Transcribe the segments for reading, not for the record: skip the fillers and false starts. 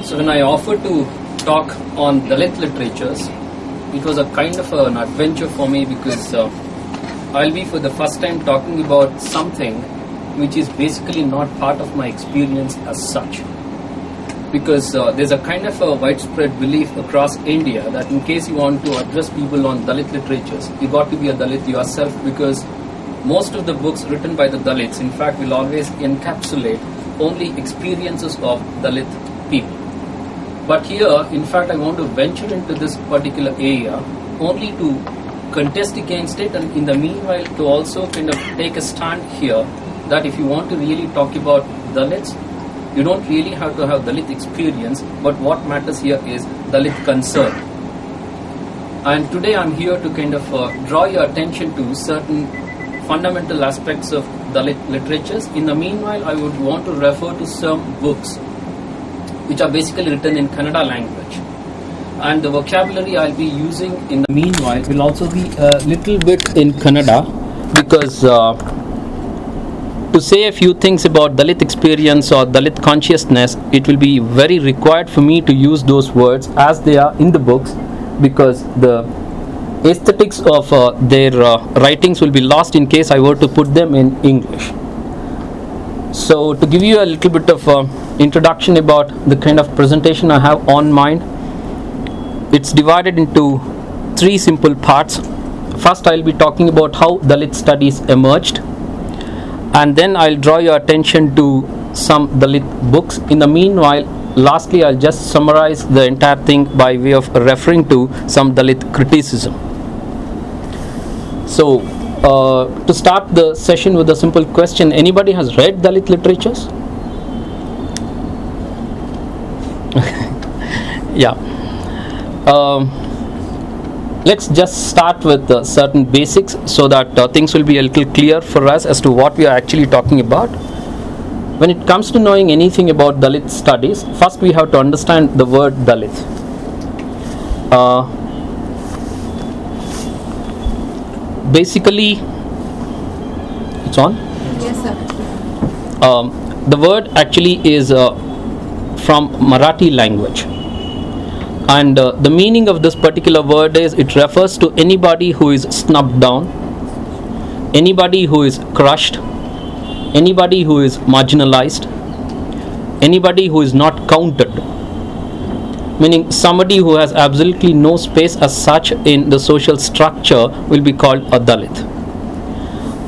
So when I offered to talk on Dalit literatures, it was a kind of an adventure for me because I'll be for the first time talking about something which is basically not part of my experience as such. Because there's a kind of a widespread belief across India that in case you want to address people on Dalit literatures, you got to be a Dalit yourself, because most of the books written by the Dalits, in fact, will always encapsulate only experiences of Dalit people. But here, in fact, I want to venture into this particular area only to contest against it, and in the meanwhile to also kind of take a stand here that if you want to really talk about Dalits, you don't really have to have Dalit experience, but what matters here is Dalit concern. And today I'm here to kind of draw your attention to certain fundamental aspects of Dalit literatures. In the meanwhile, I would want to refer to some books which are basically written in Kannada language. And the vocabulary I'll be using in the meanwhile will also be a little bit in Kannada, because to say a few things about Dalit experience or Dalit consciousness, it will be very required for me to use those words as they are in the books, because the aesthetics of their writings will be lost in case I were to put them in English. So to give you a little bit of introduction about the kind of presentation I have on mind, it's divided into three simple parts. First, I'll be talking about how Dalit studies emerged, and then I'll draw your attention to some Dalit books. In the meanwhile, lastly, I'll just summarize the entire thing by way of referring to some Dalit criticism. So to start the session with a simple question, anybody has read Dalit literatures? Yeah. Let's just start with certain basics so that things will be a little clear for us as to what we are actually talking about. When it comes to knowing anything about Dalit studies, first we have to understand the word Dalit. Basically, it's on? Yes, sir. The word actually is from Marathi language, and the meaning of this particular word is it refers to anybody who is snubbed down, anybody who is crushed, anybody who is marginalized, anybody who is not counted, meaning somebody who has absolutely no space as such in the social structure will be called a Dalit.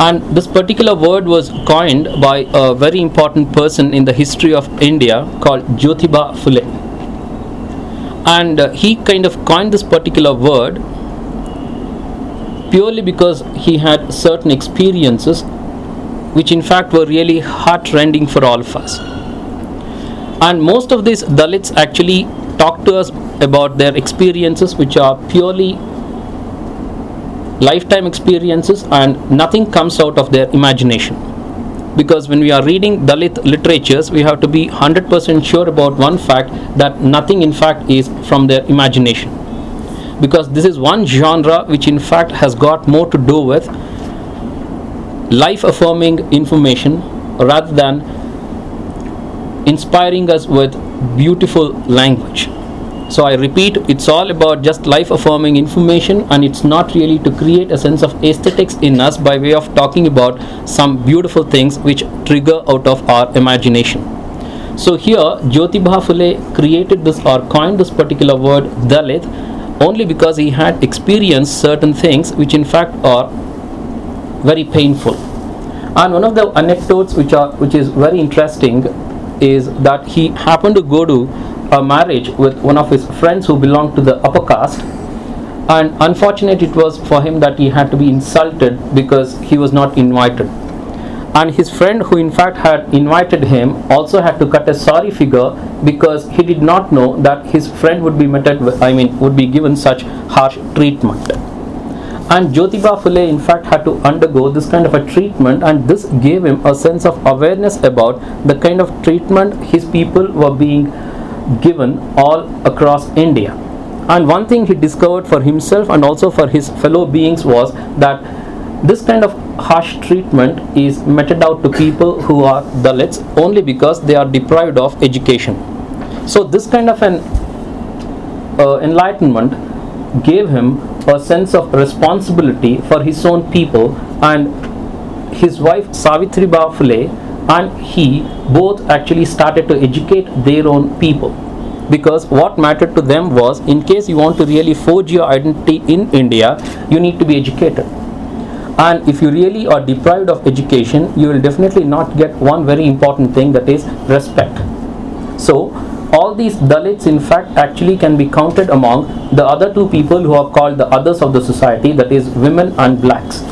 And this particular word was coined by a very important person in the history of India called Jyotiba Phule. And he kind of coined this particular word purely because he had certain experiences which in fact were really heart-rending for all of us. And most of these Dalits actually talk to us about their experiences which are purely lifetime experiences, and nothing comes out of their imagination. Because when we are reading Dalit literatures, we have to be 100% sure about one fact, that nothing in fact is from their imagination. Because this is one genre which in fact has got more to do with life-affirming information rather than inspiring us with beautiful language. So I repeat, it's all about just life-affirming information, and it's not really to create a sense of aesthetics in us by way of talking about some beautiful things which trigger out of our imagination. So here, Jyotiba Phule created this or coined this particular word Dalit only because he had experienced certain things which in fact are very painful. And one of the anecdotes which is very interesting is that he happened to go to a marriage with one of his friends who belonged to the upper caste, and unfortunate it was for him that he had to be insulted because he was not invited. And his friend, who in fact had invited him, also had to cut a sorry figure because he did not know that his friend would be would be given such harsh treatment. And Jyotiba Phule in fact had to undergo this kind of a treatment, and this gave him a sense of awareness about the kind of treatment his people were being given all across India. And one thing he discovered for himself and also for his fellow beings was that this kind of harsh treatment is meted out to people who are Dalits only because they are deprived of education. So this kind of an enlightenment gave him a sense of responsibility for his own people, and his wife Savitribai Phule and he both actually started to educate their own people, because what mattered to them was, in case you want to really forge your identity in India, you need to be educated. And if you really are deprived of education, you will definitely not get one very important thing, that is respect. So all these Dalits in fact actually can be counted among the other two people who are called the others of the society, that is women and blacks.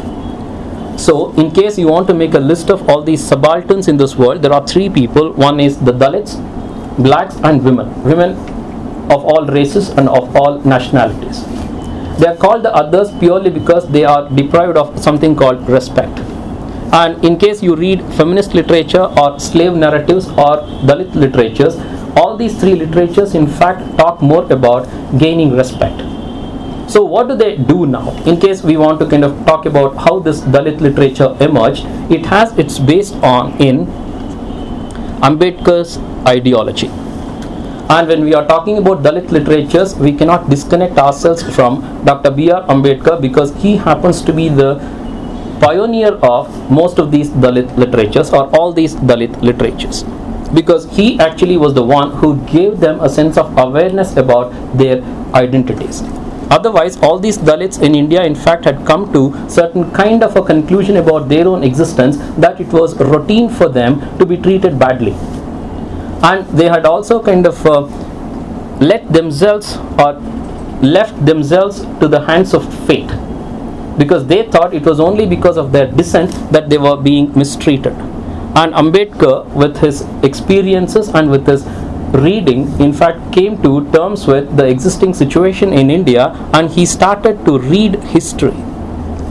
So in case you want to make a list of all these subalterns in this world, there are three people. One is the Dalits, blacks and women of all races and of all nationalities. They are called the others purely because they are deprived of something called respect. And in case you read feminist literature or slave narratives or Dalit literatures, all these three literatures in fact talk more about gaining respect. So what do they do now? In case we want to kind of talk about how this Dalit literature emerged, it has its base in Ambedkar's ideology. And when we are talking about Dalit literatures, we cannot disconnect ourselves from Dr. B.R. Ambedkar, because he happens to be the pioneer of most of these Dalit literatures, or all these Dalit literatures, because he actually was the one who gave them a sense of awareness about their identities. Otherwise, all these Dalits in India in fact had come to certain kind of a conclusion about their own existence, that it was routine for them to be treated badly. And they had also kind of left themselves to the hands of fate, because they thought it was only because of their descent that they were being mistreated. And Ambedkar, with his experiences and with his reading, in fact came to terms with the existing situation in India, and he started to read history,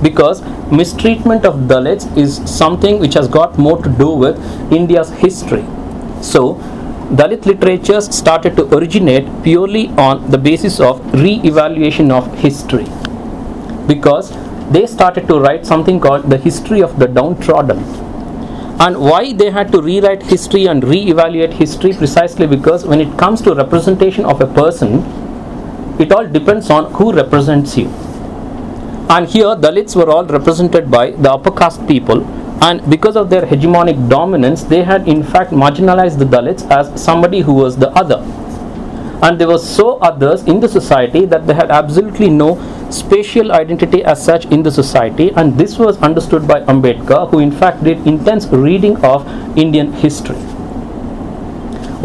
because mistreatment of Dalits is something which has got more to do with India's history. So Dalit literatures started to originate purely on the basis of re-evaluation of history, because they started to write something called the history of the downtrodden. And why they had to rewrite history and re-evaluate history? Precisely because when it comes to representation of a person, it all depends on who represents you. And here Dalits were all represented by the upper caste people, and because of their hegemonic dominance, they had in fact marginalized the Dalits as somebody who was the other. And they were so others in the society that they had absolutely no spatial identity as such in the society, and this was understood by Ambedkar, who in fact did intense reading of Indian history.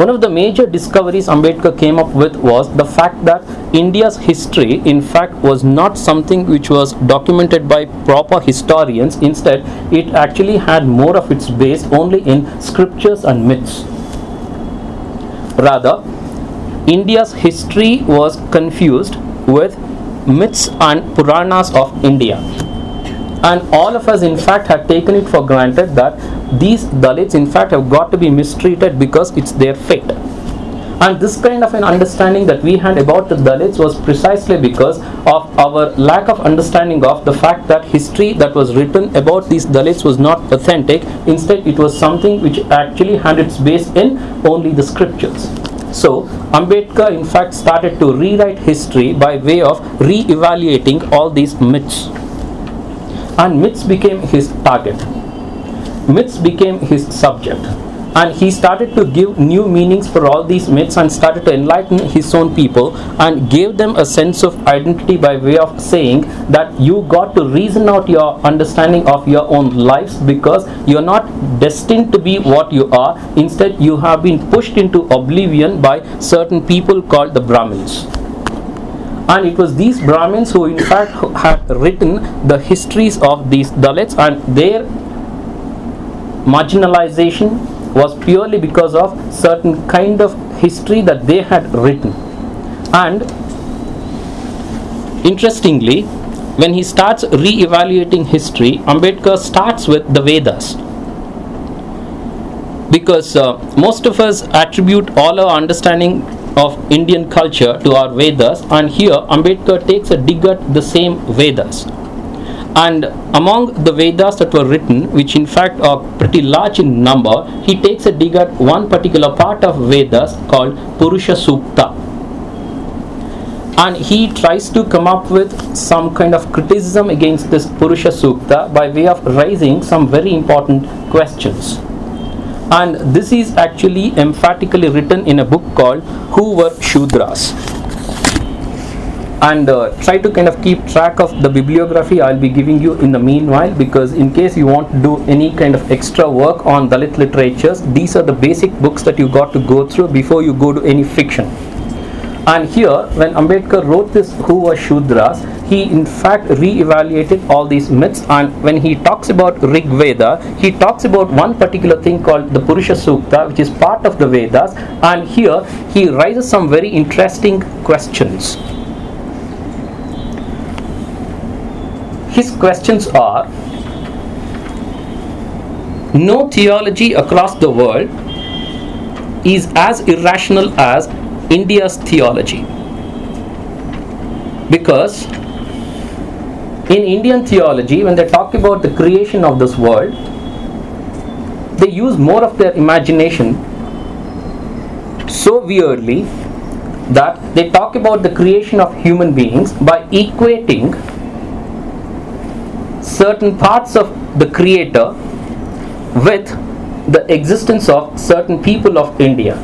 One of the major discoveries Ambedkar came up with was the fact that India's history in fact was not something which was documented by proper historians. Instead, it actually had more of its base only in scriptures and myths. Rather, India's history was confused with myths and Puranas of India, and all of us in fact had taken it for granted that these Dalits in fact have got to be mistreated because it's their fate. And this kind of an understanding that we had about the Dalits was precisely because of our lack of understanding of the fact that history that was written about these Dalits was not authentic. Instead, it was something which actually had its base in only the scriptures. So Ambedkar in fact started to rewrite history by way of re-evaluating all these myths, and myths became his target, myths became his subject, and he started to give new meanings for all these myths and started to enlighten his own people and gave them a sense of identity by way of saying that you got to reason out your understanding of your own lives, because you're not destined to be what you are. Instead, you have been pushed into oblivion by certain people called the Brahmins. And it was these Brahmins who in fact had written the histories of these Dalits, and their marginalization was purely because of certain kind of history that they had written. And interestingly, when he starts re-evaluating history, Ambedkar starts with the Vedas, because most of us attribute all our understanding of Indian culture to our Vedas, and here Ambedkar takes a dig at the same Vedas. And among the Vedas that were written, which in fact are pretty large in number, he takes a dig at one particular part of Vedas called Purusha Sukta. And he tries to come up with some kind of criticism against this Purusha Sukta by way of raising some very important questions. And this is actually emphatically written in a book called Who Were Shudras? And try to kind of keep track of the bibliography I'll be giving you in the meanwhile, because in case you want to do any kind of extra work on Dalit literatures, these are the basic books that you got to go through before you go to any fiction. And here, when Ambedkar wrote this Who Were Shudras, he in fact re-evaluated all these myths, and when he talks about Rig Veda, he talks about one particular thing called the Purusha Sukta, which is part of the Vedas, and here he raises some very interesting questions. His questions are: no theology across the world is as irrational as India's theology, because in Indian theology, when they talk about the creation of this world, they use more of their imagination so weirdly that they talk about the creation of human beings by equating certain parts of the creator with the existence of certain people of India.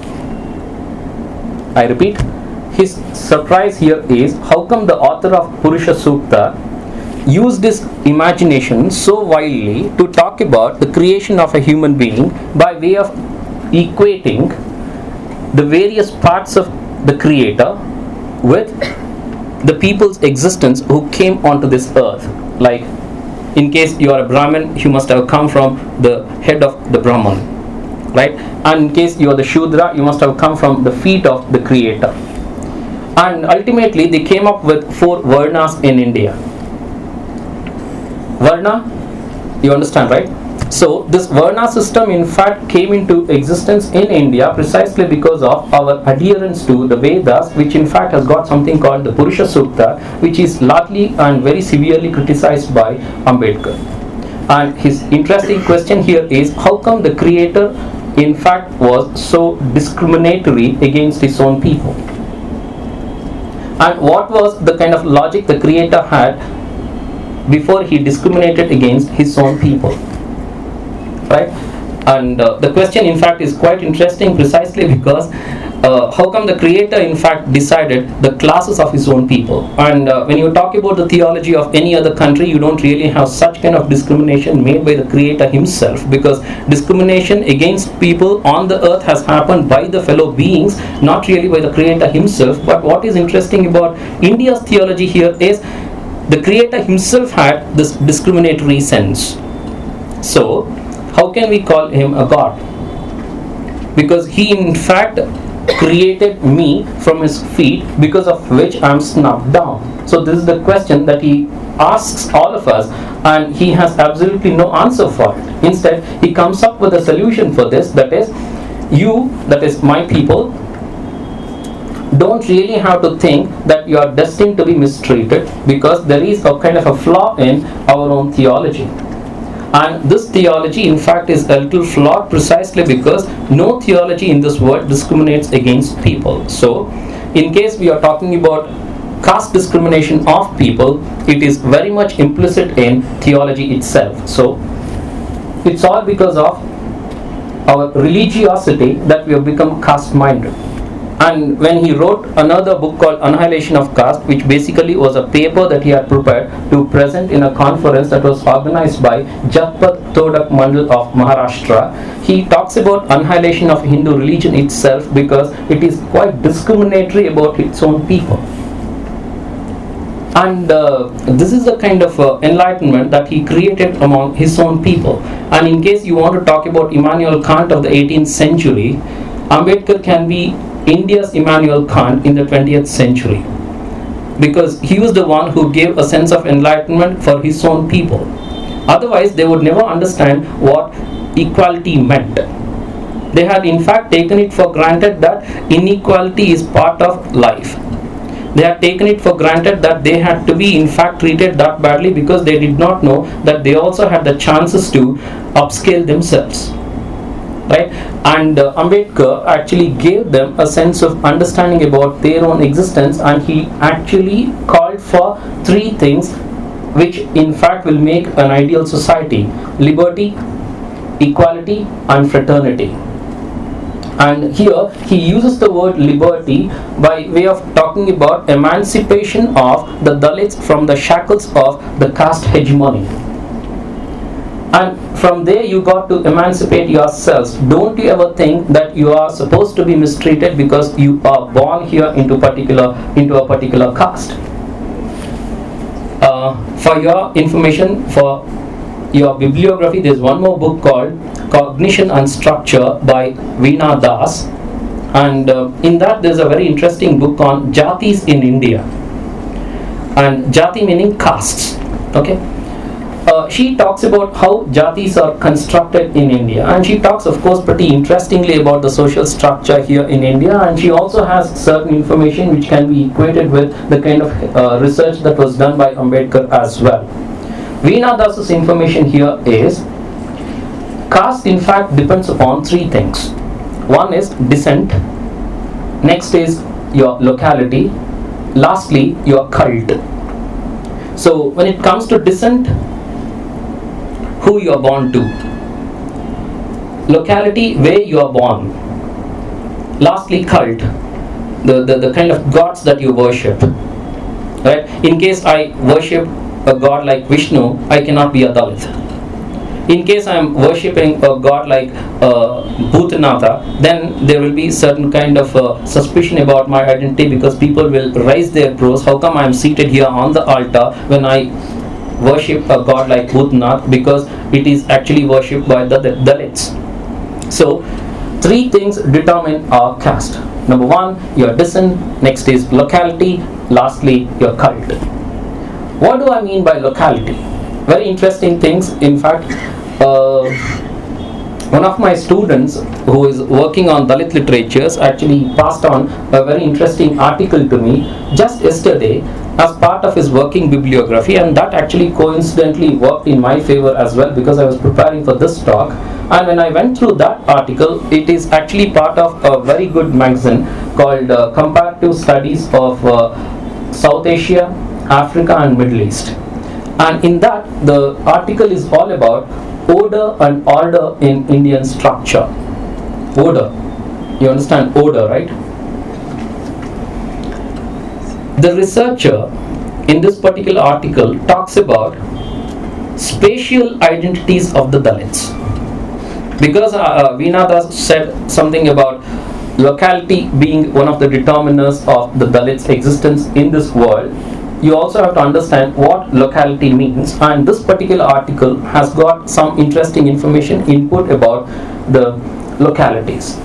I repeat, his surprise here is how come the author of Purusha Sukta used his imagination so wildly to talk about the creation of a human being by way of equating the various parts of the creator with the people's existence who came onto this earth. Like, in case you are a Brahmin, you must have come from the head of the Brahman, right? And in case you are the Shudra, you must have come from the feet of the creator. And ultimately they came up with 4 Varnas in India. Varna, you understand, right? So this Varna system in fact came into existence in India precisely because of our adherence to the Vedas, which in fact has got something called the Purusha Sukta, which is largely and very severely criticized by Ambedkar. And his interesting question here is, how come the creator in fact was so discriminatory against his own people? And what was the kind of logic the creator had before he discriminated against his own people? Right? And the question in fact is quite interesting precisely because how come the creator in fact decided the classes of his own people? And when you talk about the theology of any other country, you don't really have such kind of discrimination made by the creator himself, because discrimination against people on the earth has happened by the fellow beings, not really by the creator himself. But what is interesting about India's theology here is the creator himself had this discriminatory sense. So how can we call him a god? Because he in fact created me from his feet, because of which I am snubbed down. So this is the question that he asks all of us, and he has absolutely no answer for it. Instead, he comes up with a solution for this, that is, you, that is my people, don't really have to think that you are destined to be mistreated, because there is a kind of a flaw in our own theology. And this theology in fact is a little flawed precisely because no theology in this world discriminates against people. So in case we are talking about caste discrimination of people, it is very much implicit in theology itself. So it's all because of our religiosity that we have become caste minded. And when he wrote another book called Annihilation of Caste, which basically was a paper that he had prepared to present in a conference that was organized by Jatpat Todak Mandal of Maharashtra, he talks about annihilation of Hindu religion itself because it is quite discriminatory about its own people. And this is the kind of enlightenment that he created among his own people. And in case you want to talk about Immanuel Kant of the 18th century, Ambedkar can be India's Immanuel Kant in the 20th century, because he was the one who gave a sense of enlightenment for his own people. Otherwise, they would never understand what equality meant. They had in fact taken it for granted that inequality is part of life. They had taken it for granted that they had to be in fact treated that badly because they did not know that they also had the chances to upscale themselves. Right? And Ambedkar actually gave them a sense of understanding about their own existence, and he actually called for 3 things which in fact will make an ideal society: liberty, equality, and fraternity. And here he uses the word liberty by way of talking about emancipation of the Dalits from the shackles of the caste hegemony. And from there you got to emancipate yourselves. Don't you ever think that you are supposed to be mistreated because you are born here into a particular caste. For your information, for your bibliography, there's one more book called Cognition and Structure by Veena Das, and in that there's a very interesting book on Jatis in India, and Jati meaning castes. Okay. She talks about how Jatis are constructed in India, and she talks of course pretty interestingly about the social structure here in India, and she also has certain information which can be equated with the kind of research that was done by Ambedkar as well. Veena Das's information here is caste in fact depends upon 3 things. One is descent, next is your locality, lastly your cult. So when it comes to descent, who you are born to, locality, where you are born, lastly cult, the kind of gods that you worship. Right? In case I worship a god like Vishnu, I cannot be a Dalit. In case I am worshipping a god like Bhutanatha, then there will be certain kind of suspicion about my identity, because people will raise their brows. How come I am seated here on the altar when I worship a god like Bhutanath? Because it is actually worshipped by the Dalits. So 3 things determine our caste. Number 1, your descent, next is locality, lastly your cult. What do I mean by locality? Very interesting things. In fact, one of my students who is working on Dalit literatures actually passed on a very interesting article to me just yesterday as part of his working bibliography, and that actually coincidentally worked in my favor as well, because I was preparing for this talk. And when I went through that article, it is actually part of a very good magazine called Comparative Studies of South Asia, Africa and Middle East. And in that, the article is all about order and order in Indian structure. Order. You understand order, right? The researcher in this particular article talks about spatial identities of the Dalits. Because Veena Das said something about locality being one of the determinants of the Dalits' existence in this world, you also have to understand what locality means, and this particular article has got some interesting information input about the localities.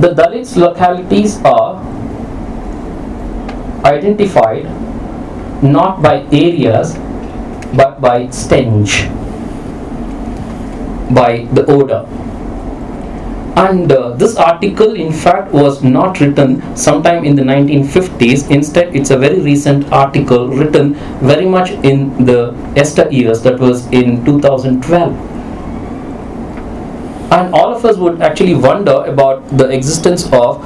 The Dalits' localities are identified not by areas but by stench, by the odor. And this article in fact was not written sometime in the 1950s. Instead, it's a very recent article written very much in the Esther years, that was in 2012. And all of us would actually wonder about the existence of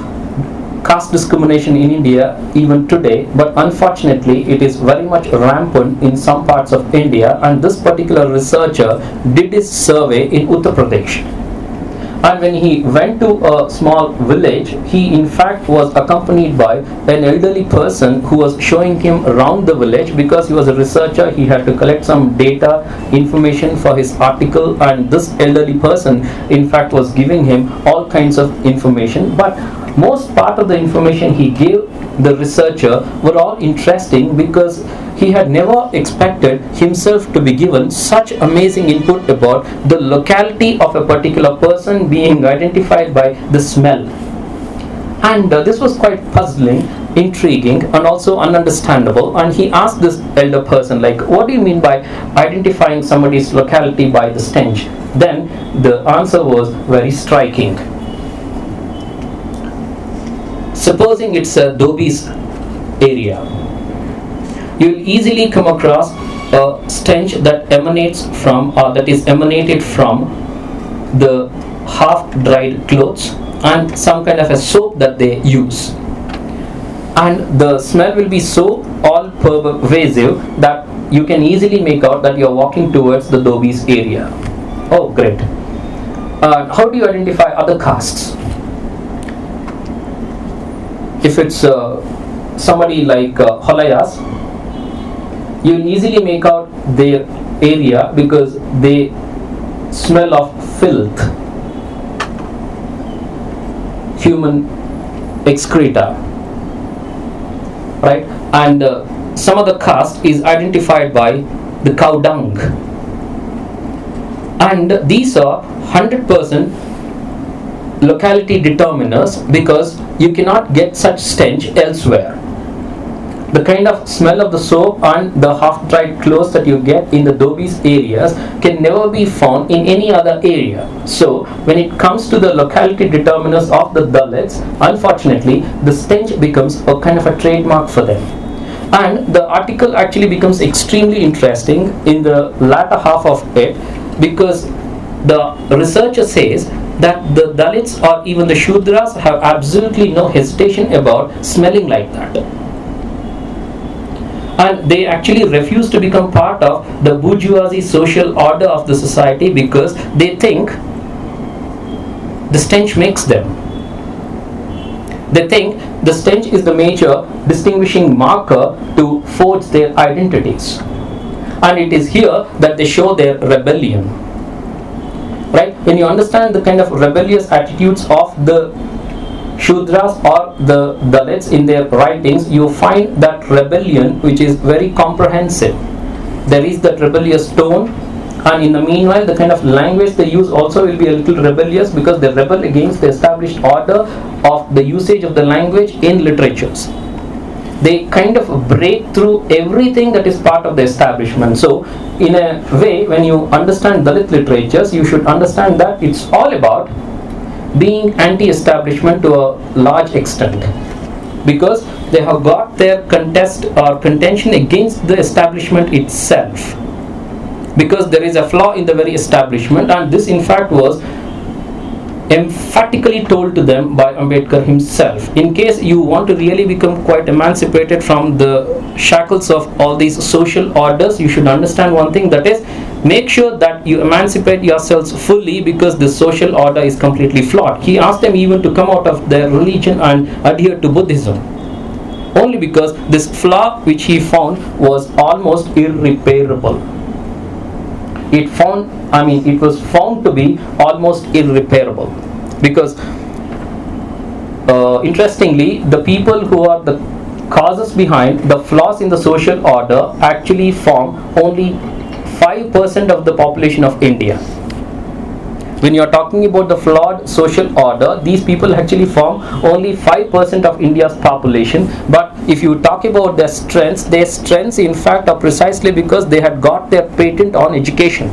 caste discrimination in India even today, but unfortunately it is very much rampant in some parts of India, and this particular researcher did his survey in Uttar Pradesh. And when he went to a small village, he in fact was accompanied by an elderly person who was showing him around the village, because he was a researcher. He had to collect some data, information for his article, and this elderly person in fact was giving him all kinds of information. But most part of the information he gave the researcher were all interesting, because he had never expected himself to be given such amazing input about the locality of a particular person being identified by the smell. And this was quite puzzling, intriguing and also ununderstandable. And he asked this elder person, like, what do you mean by identifying somebody's locality by the stench? Then the answer was very striking. supposing it's a Dobie's area, you'll easily come across a stench that emanates from, or that is emanated from, the half-dried clothes and some kind of a soap that they use. And the smell will be so all pervasive that you can easily make out that you're walking towards the Dobie's area. Oh, great. How do you identify other castes? If it's somebody like Holayas, you'll easily make out their area because they smell of filth, human excreta, right? And some of the caste is identified by the cow dung, and these are 100% locality determiners because you cannot get such stench elsewhere. The kind of smell of the soap and the half-dried clothes that you get in the Dobie's areas can never be found in any other area. So when it comes to the locality determiners of the Dalits, unfortunately the stench becomes a kind of a trademark for them. And the article actually becomes extremely interesting in the latter half of it, because the researcher says that the Dalits or even the Shudras have absolutely no hesitation about smelling like that. And they actually refuse to become part of the bourgeoisie social order of the society because they think the stench makes them. They think the stench is the major distinguishing marker to forge their identities. And it is here that they show their rebellion. Right? When you understand the kind of rebellious attitudes of the Shudras or the Dalits in their writings, you find that rebellion which is very comprehensive. There is that rebellious tone, and in the meanwhile the kind of language they use also will be a little rebellious because they rebel against the established order of the usage of the language in literatures. They kind of break through everything that is part of the establishment. So in a way, when you understand Dalit literatures, you should understand that it's all about being anti-establishment to a large extent, because they have got their contest or contention against the establishment itself, because there is a flaw in the very establishment, and this in fact was emphatically told to them by Ambedkar himself. In case you want to really become quite emancipated from the shackles of all these social orders, you should understand one thing, that is, make sure that you emancipate yourselves fully, because the social order is completely flawed. He asked them even to come out of their religion and adhere to Buddhism, only because this flaw which he found was almost irreparable. It was found to be almost irreparable, because interestingly, the people who are the causes behind the flaws in the social order actually form only 5% of the population of India. When you are talking about the flawed social order, these people actually form only 5% of India's population. But if you talk about their strengths in fact are precisely because they had got their patent on education.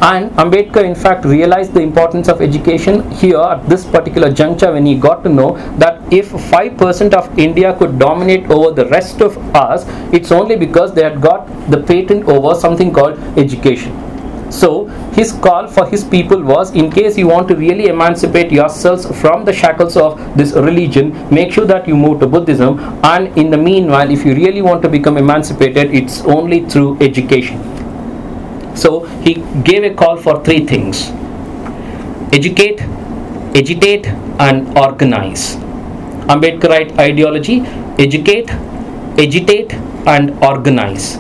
And Ambedkar in fact realized the importance of education here at this particular juncture, when he got to know that if 5% of India could dominate over the rest of us, it's only because they had got the patent over something called education. So his call for his people was, in case you want to really emancipate yourselves from the shackles of this religion, make sure that you move to Buddhism, and in the meanwhile, if you really want to become emancipated, it's only through education. So he gave a call for three things: educate, agitate, and organize. Ambedkarite ideology: educate, agitate, and organize.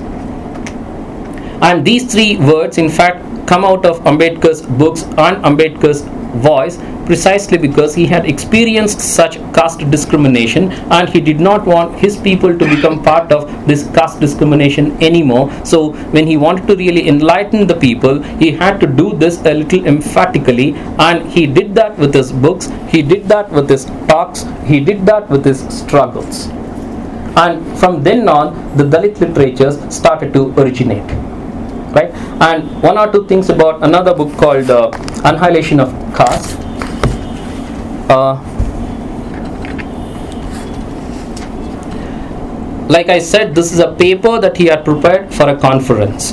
And these three words in fact come out of Ambedkar's books and Ambedkar's voice, precisely because he had experienced such caste discrimination, and he did not want his people to become part of this caste discrimination anymore. So when he wanted to really enlighten the people, he had to do this a little emphatically, and he did that with his books, he did that with his talks, he did that with his struggles. And from then on, the Dalit literatures started to originate. Right? And one or two things about another book called Annihilation of Caste. like I said, this is a paper that he had prepared for a conference.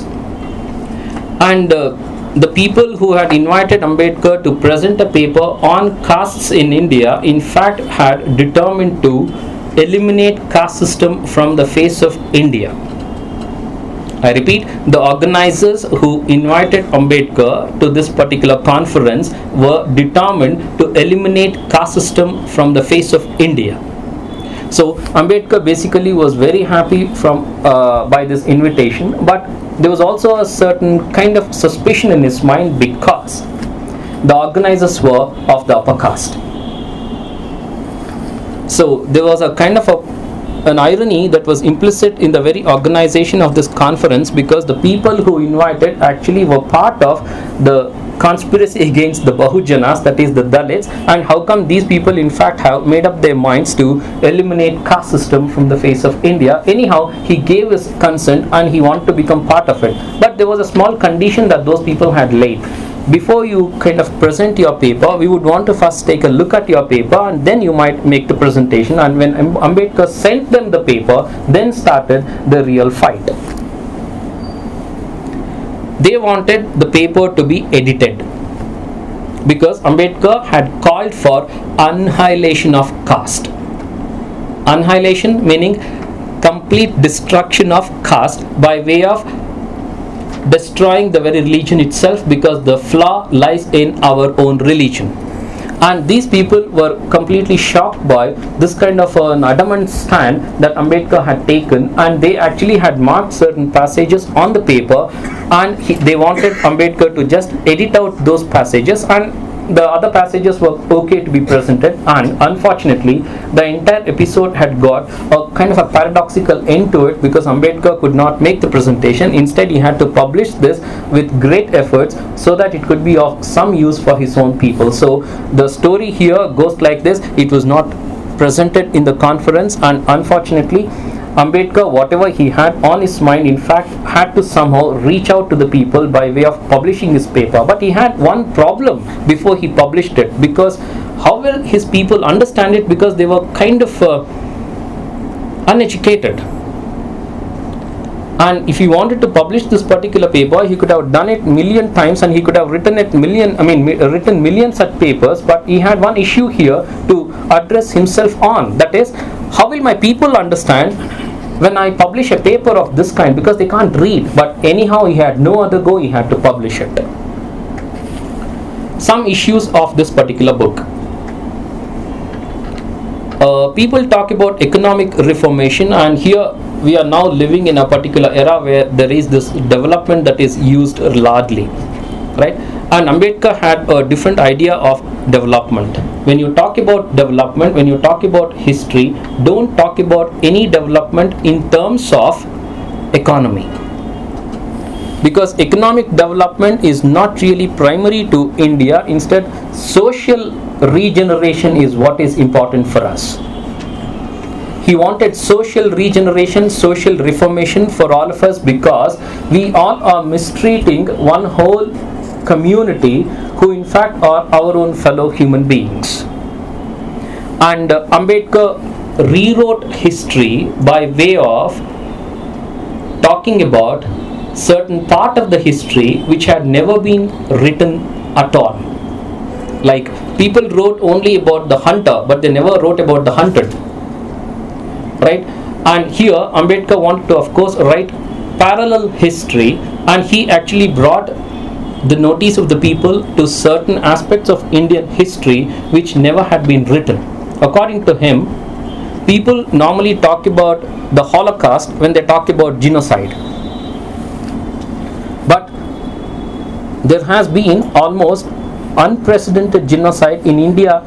And the people who had invited Ambedkar to present a paper on castes in India, in fact, had determined to eliminate caste system from the face of India. I repeat, the organizers who invited Ambedkar to this particular conference were determined to eliminate caste system from the face of India. So Ambedkar basically was very happy by this invitation, but there was also a certain kind of suspicion in his mind because the organizers were of the upper caste. So there was a kind of an irony that was implicit in the very organization of this conference, because the people who invited actually were part of the conspiracy against the Bahujanas, that is the Dalits. And how come these people in fact have made up their minds to eliminate caste system from the face of India? Anyhow, he gave his consent and he wanted to become part of it, but there was a small condition that those people had laid. Before you kind of present your paper, we would want to first take a look at your paper and then you might make the presentation. And when Ambedkar sent them the paper, then started the real fight. They wanted the paper to be edited because Ambedkar had called for annihilation of caste. Annihilation meaning complete destruction of caste by way of destroying the very religion itself, because the flaw lies in our own religion. And these people were completely shocked by this kind of an adamant stand that Ambedkar had taken, and they actually had marked certain passages on the paper, and they wanted Ambedkar to just edit out those passages, and the other passages were okay to be presented. And unfortunately, the entire episode had got a kind of a paradoxical end to it, because Ambedkar could not make the presentation. Instead, he had to publish this with great efforts so that it could be of some use for his own people. So the story here goes like this: it was not presented in the conference, and unfortunately Ambedkar, whatever he had on his mind, in fact had to somehow reach out to the people by way of publishing his paper. But he had one problem before he published it, because how will his people understand it, because they were kind of uneducated. And if he wanted to publish this particular paper, he could have done it million times, and he could have written written millions such papers. But he had one issue here to address himself on, that is, how will my people understand when I publish a paper of this kind, because they can't read. But anyhow, he had no other go, he had to publish it. Some issues of this particular book. People talk about economic reformation, and here we are now living in a particular era where there is this development that is used largely, right? And Ambedkar had a different idea of development. When you talk about development, when you talk about history, don't talk about any development in terms of economy, because economic development is not really primary to India. Instead, social regeneration is what is important for us. He wanted social regeneration, social reformation for all of us, because we all are mistreating one whole community who in fact are our own fellow human beings. And Ambedkar rewrote history by way of talking about certain part of the history which had never been written at all. Like, people wrote only about the hunter, but they never wrote about the hunted, right? And here Ambedkar wanted to, of course, write parallel history, and he actually brought the notice of the people to certain aspects of Indian history which never had been written. According to him, people normally talk about the Holocaust when they talk about genocide, but there has been almost unprecedented genocide in India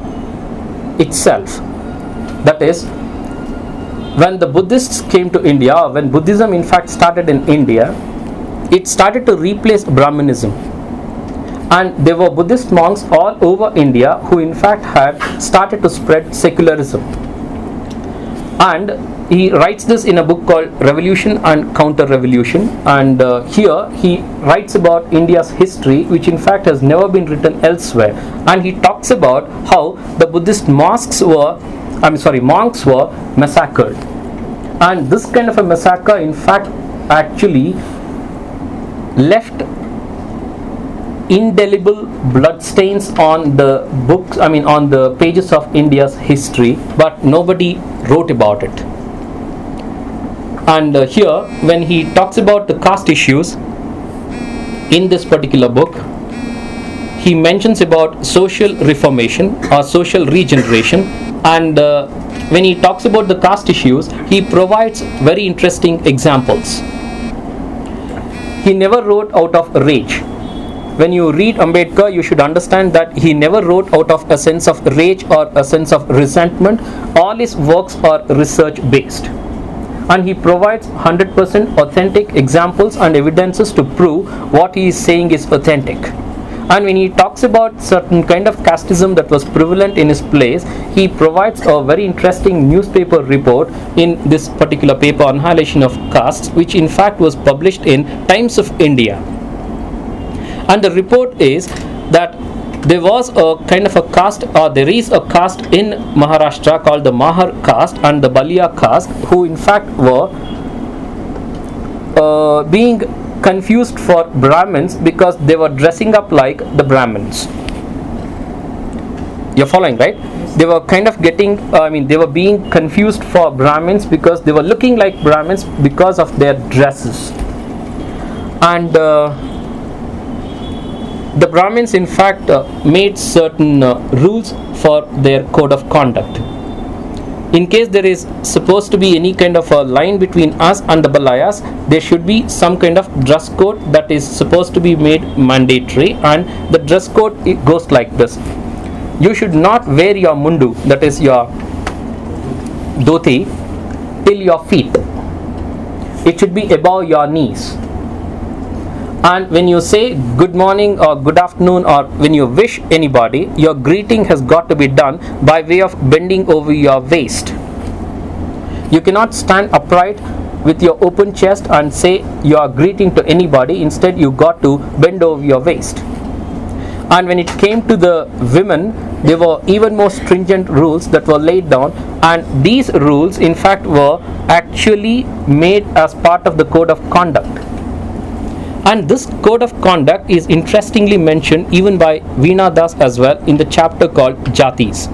itself. That is, when the Buddhists came to India, when Buddhism in fact started in India, it started to replace Brahmanism. And there were Buddhist monks all over India who in fact had started to spread secularism. And he writes this in a book called Revolution and Counter-Revolution. And here he writes about India's history, which in fact has never been written elsewhere. And he talks about how the Buddhist monks were massacred. And this kind of a massacre in fact actually left indelible bloodstains on the books, on the pages of India's history, but nobody wrote about it. And here, when he talks about the caste issues in this particular book, he mentions about social reformation or social regeneration, and when he talks about the caste issues, he provides very interesting examples. He never wrote out of rage. When you read Ambedkar, you should understand that he never wrote out of a sense of rage or a sense of resentment. All his works are research based, and he provides 100% authentic examples and evidences to prove what he is saying is authentic. And when he talks about certain kind of casteism that was prevalent in his place, he provides a very interesting newspaper report in this particular paper, Annihilation of Caste, which in fact was published in Times of India. And the report is that there was a kind of a caste, or there is a caste in Maharashtra called the Mahar caste and the Balia caste, who in fact were being confused for Brahmins because they were dressing up like the Brahmins. You're following, right? They were kind of they were being confused for Brahmins because they were looking like Brahmins because of their dresses. And the Brahmins in fact made certain rules for their code of conduct. In case there is supposed to be any kind of a line between us and the Balayas, there should be some kind of dress code that is supposed to be made mandatory, and the dress code, it goes like this. You should not wear your mundu, that is your dhoti, till your feet. It should be above your knees. And when you say good morning or good afternoon, or when you wish anybody, your greeting has got to be done by way of bending over your waist. You cannot stand upright with your open chest and say you are greeting to anybody. Instead, you got to bend over your waist. And when it came to the women, there were even more stringent rules that were laid down, and these rules in fact were actually made as part of the code of conduct. And this code of conduct is interestingly mentioned even by Veena Das as well in the chapter called Jatis.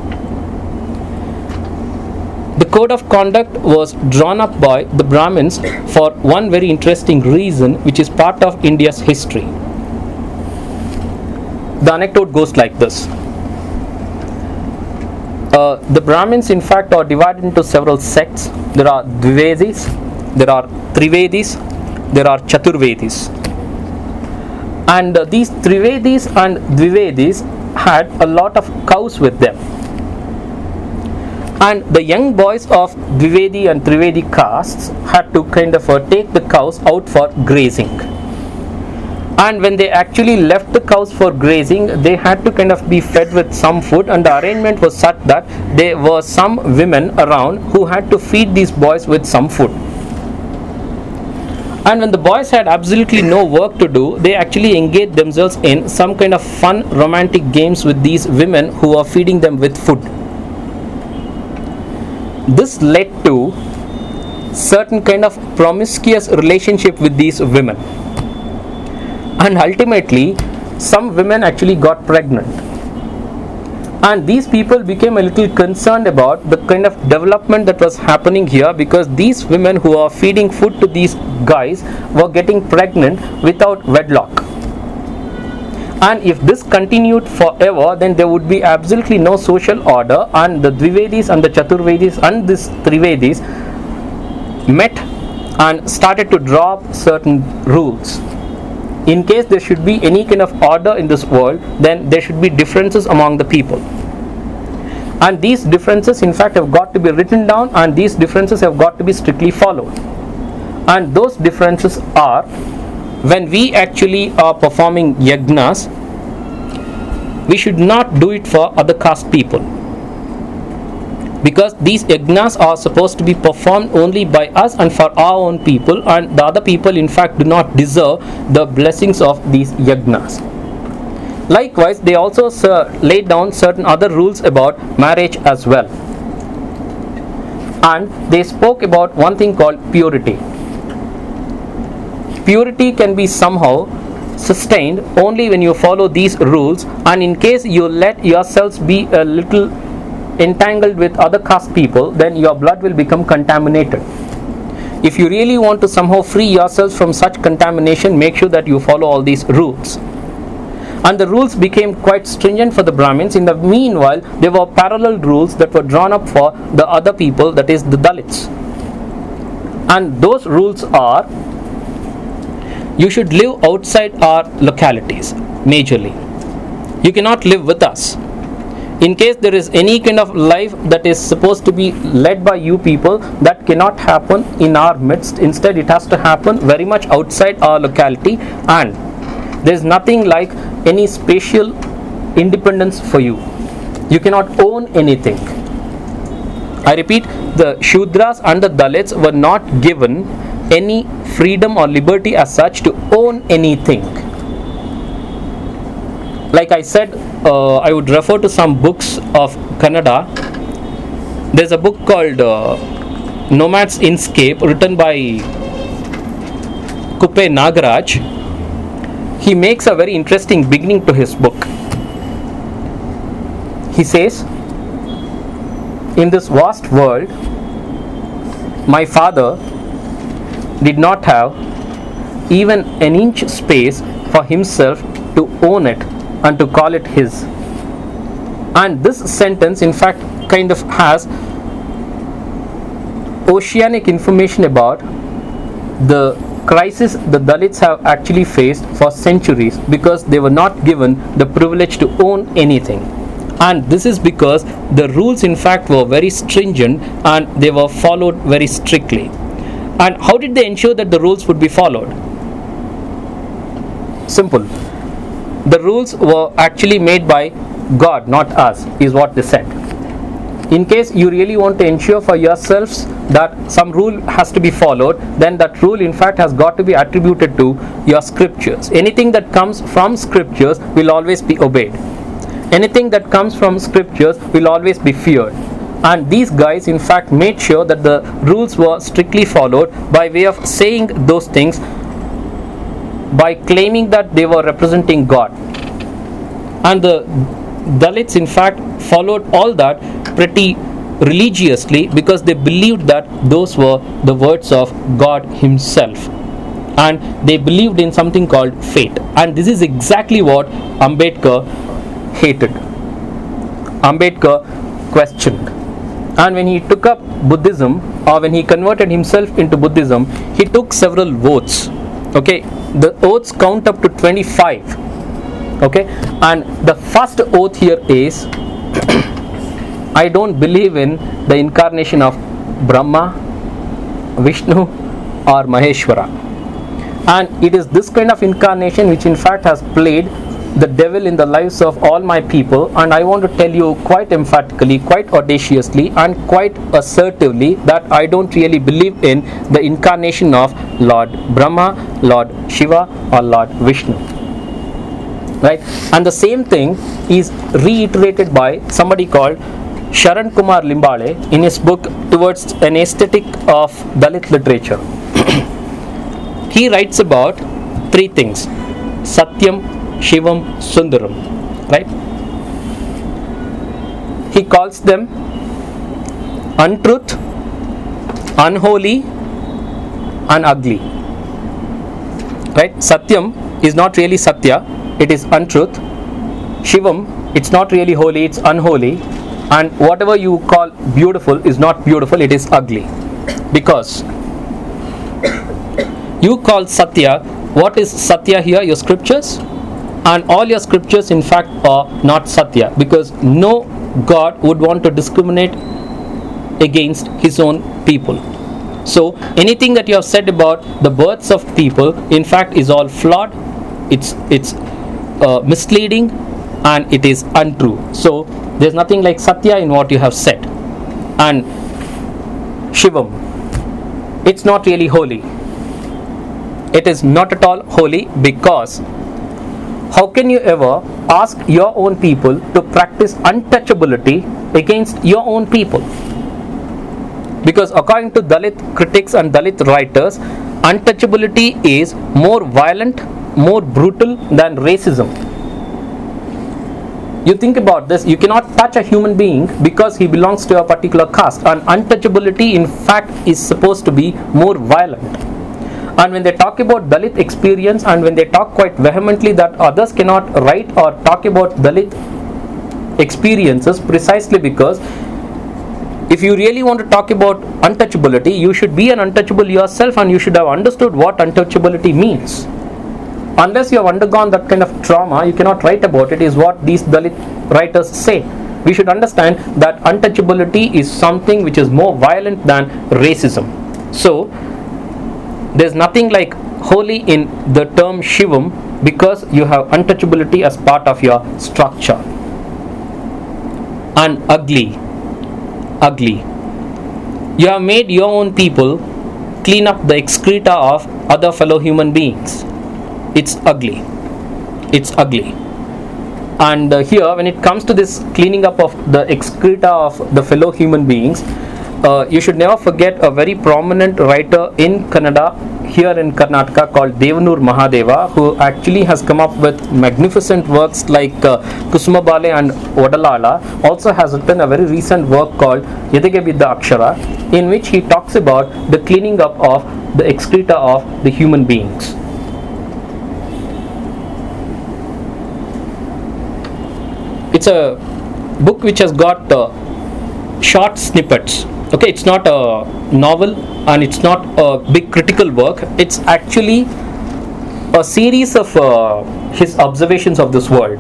The code of conduct was drawn up by the Brahmins for one very interesting reason, which is part of India's history. The anecdote goes like this. The Brahmins in fact are divided into several sects. There are Dvivedis, there are Trivedis, there are Chaturvedis. And these Trivedis and Dvivedis had a lot of cows with them. And the young boys of Dvivedi and Trivedi castes had to kind of take the cows out for grazing. And when they actually left the cows for grazing, they had to kind of be fed with some food, and the arrangement was such that there were some women around who had to feed these boys with some food. And when the boys had absolutely no work to do, they actually engaged themselves in some kind of fun romantic games with these women who are feeding them with food. This led to certain kind of promiscuous relationship with these women. And ultimately, some women actually got pregnant. And these people became a little concerned about the kind of development that was happening here, because these women who are feeding food to these guys were getting pregnant without wedlock. And if this continued forever, then there would be absolutely no social order, and the Dvivedis and the Chaturvedis and this Trivedis met and started to draw up certain rules. In case there should be any kind of order in this world, then there should be differences among the people. And these differences in fact have got to be written down, and these differences have got to be strictly followed. And those differences are, when we actually are performing yagnas, we should not do it for other caste people, because these yagnas are supposed to be performed only by us and for our own people, and the other people in fact do not deserve the blessings of these yagnas. Likewise, they also laid down certain other rules about marriage as well. and they spoke about one thing called purity. Purity can be somehow sustained only when you follow these rules, and in case you let yourselves be a little entangled with other caste people, then your blood will become contaminated. If you really want to somehow free yourselves from such contamination, make sure that you follow all these rules. And the rules became quite stringent for the Brahmins. In the meanwhile, there were parallel rules that were drawn up for the other people, that is the Dalits. And those rules are: you should live outside our localities, majorly. You cannot live with us. In case there is any kind of life that is supposed to be led by you people, that cannot happen in our midst. Instead, it has to happen very much outside our locality, and there is nothing like any spatial independence for you. You cannot own anything. I repeat, the Shudras and the Dalits were not given any freedom or liberty as such to own anything. Like I said, I would refer to some books of Kannada. There's a book called Nomad's Inscape, written by Kuppe Nagaraj. He makes a very interesting beginning to his book. He says, in this vast world, my father did not have even an inch space for himself to own it and to call it his. And this sentence, in fact, kind of has oceanic information about the crisis the Dalits have actually faced for centuries, because they were not given the privilege to own anything. And this is because the rules, in fact, were very stringent and they were followed very strictly. And how did they ensure that the rules would be followed? Simple. The rules were actually made by God, not us, is what they said. In case you really want to ensure for yourselves that some rule has to be followed, then that rule, in fact, has got to be attributed to your scriptures. Anything that comes from scriptures will always be obeyed. Anything that comes from scriptures will always be feared. And these guys, in fact, made sure that the rules were strictly followed by way of saying those things, by claiming that they were representing God. And the Dalits, in fact, followed all that pretty religiously, because they believed that those were the words of God himself. And they believed in something called fate. And this is exactly what Ambedkar hated. Ambedkar questioned. And when he took up Buddhism, or when he converted himself into Buddhism, he took several oaths. Okay, the oaths count up to 25. Okay, and the first oath here is, I don't believe in the incarnation of Brahma, Vishnu, or Maheshwara. And it is this kind of incarnation which, in fact, has played the devil in the lives of all my people. And I want to tell you quite emphatically, quite audaciously, and quite assertively that I don't really believe in the incarnation of Lord Brahma, Lord Shiva, or Lord Vishnu. Right? And the same thing is reiterated by somebody called Sharan Kumar Limbale in his book Towards an Aesthetic of Dalit Literature. He writes about three things: Satyam, Shivam, Sundaram. Right? He calls them untruth, unholy, and ugly. Right? Satyam is not really Satya, it is untruth. Shivam, it's not really holy, it's unholy. And whatever you call beautiful is not beautiful, it is ugly. Because you call Satya, what is Satya here? Your scriptures. And all your scriptures, in fact, are not Satya, because no God would want to discriminate against his own people. So anything that you have said about the births of people, in fact, is all flawed. It's misleading, and it is untrue. So there's nothing like Satya in what you have said. And Shivam, it's not really holy. It is not at all holy, because how can you ever ask your own people to practice untouchability against your own people? Because according to Dalit critics and Dalit writers, untouchability is more violent, more brutal than racism. You think about this, you cannot touch a human being because he belongs to a particular caste, and untouchability in fact is supposed to be more violent. And when they talk about Dalit experience, and when they talk quite vehemently that others cannot write or talk about Dalit experiences, precisely because if you really want to talk about untouchability, you should be an untouchable yourself, and you should have understood what untouchability means. Unless you have undergone that kind of trauma, you cannot write about it, is what these Dalit writers say. We should understand that untouchability is something which is more violent than racism. So there's nothing like holy in the term Shivam, because you have untouchability as part of your structure. And ugly. You have made your own people clean up the excreta of other fellow human beings. It's ugly. And here, when it comes to this cleaning up of the excreta of the fellow human beings, you should never forget a very prominent writer in Kannada, here in Karnataka, called Devanur Mahadeva, who actually has come up with magnificent works like Kusumabale and Odalala. Also has written a very recent work called Yedege Vidda Akshara, in which he talks about the cleaning up of the excreta of the human beings. It's a book which has got short snippets. Okay, it's not a novel and it's not a big critical work. It's actually a series of his observations of this world.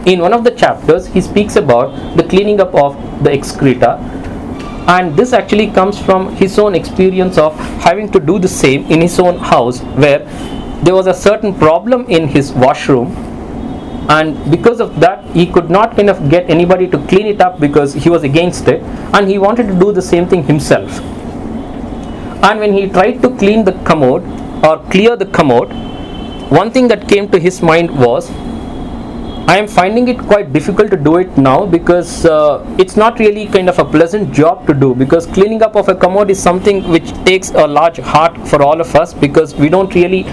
In one of the chapters, he speaks about the cleaning up of the excreta, and this actually comes from his own experience of having to do the same in his own house, where there was a certain problem in his washroom, and because of that he could not kind of get anybody to clean it up because he was against it, and he wanted to do the same thing himself. And when he tried to clean the commode or clear the commode, one thing that came to his mind was, I am finding it quite difficult to do it now, because it's not really kind of a pleasant job to do, because cleaning up of a commode is something which takes a large heart for all of us, because we don't really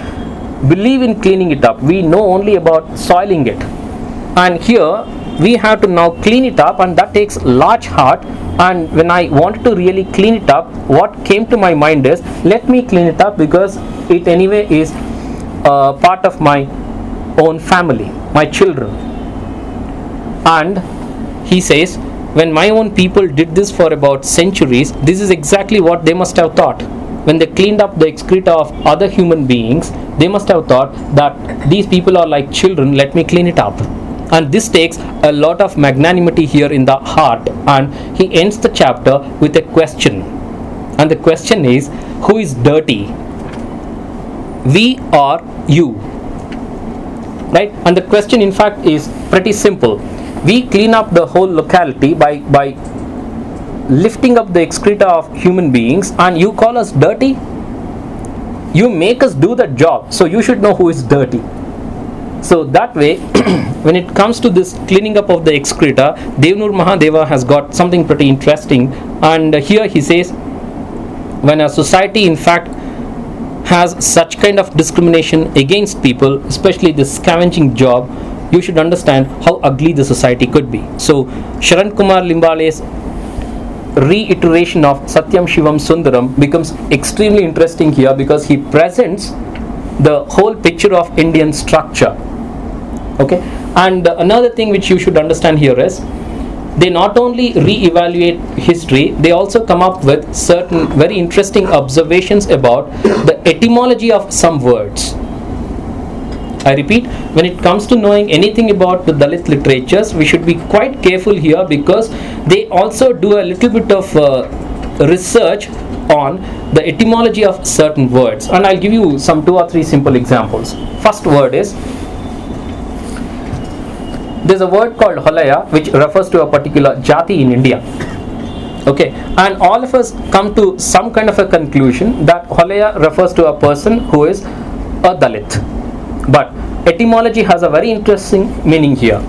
believe in cleaning it up. We know only about soiling it, and here we have to now clean it up, and that takes large heart. And when I wanted to really clean it up, what came to my mind is, let me clean it up, because it anyway is part of my own family, my children. And he says, when my own people did this for about centuries, this is exactly what they must have thought. When they cleaned up the excreta of other human beings, they must have thought that these people are like children, let me clean it up. And this takes a lot of magnanimity here in the heart. And he ends the chapter with a question, and the question is, who is dirty? We or you? Right? And the question in fact is pretty simple. We clean up the whole locality by lifting up the excreta of human beings, and you call us dirty? You make us do that job, so you should know who is dirty. So that way, when it comes to this cleaning up of the excreta, Devanur Mahadeva has got something pretty interesting. And here he says, when a society in fact has such kind of discrimination against people, especially this scavenging job, you should understand how ugly the society could be. So Sharan Kumar Limbale's reiteration of Satyam Shivam Sundaram becomes extremely interesting here, because he presents the whole picture of Indian structure. Okay, and another thing which you should understand here is, they not only re-evaluate history, they also come up with certain very interesting observations about the etymology of some words. I repeat, when it comes to knowing anything about the Dalit literatures, we should be quite careful here, because they also do a little bit of research on the etymology of certain words. And I'll give you some 2 or 3 simple examples. First word is, there's a word called Holaya, which refers to a particular jati in India. Okay, and all of us come to some kind of a conclusion that Holaya refers to a person who is a Dalit. But etymology has a very interesting meaning here.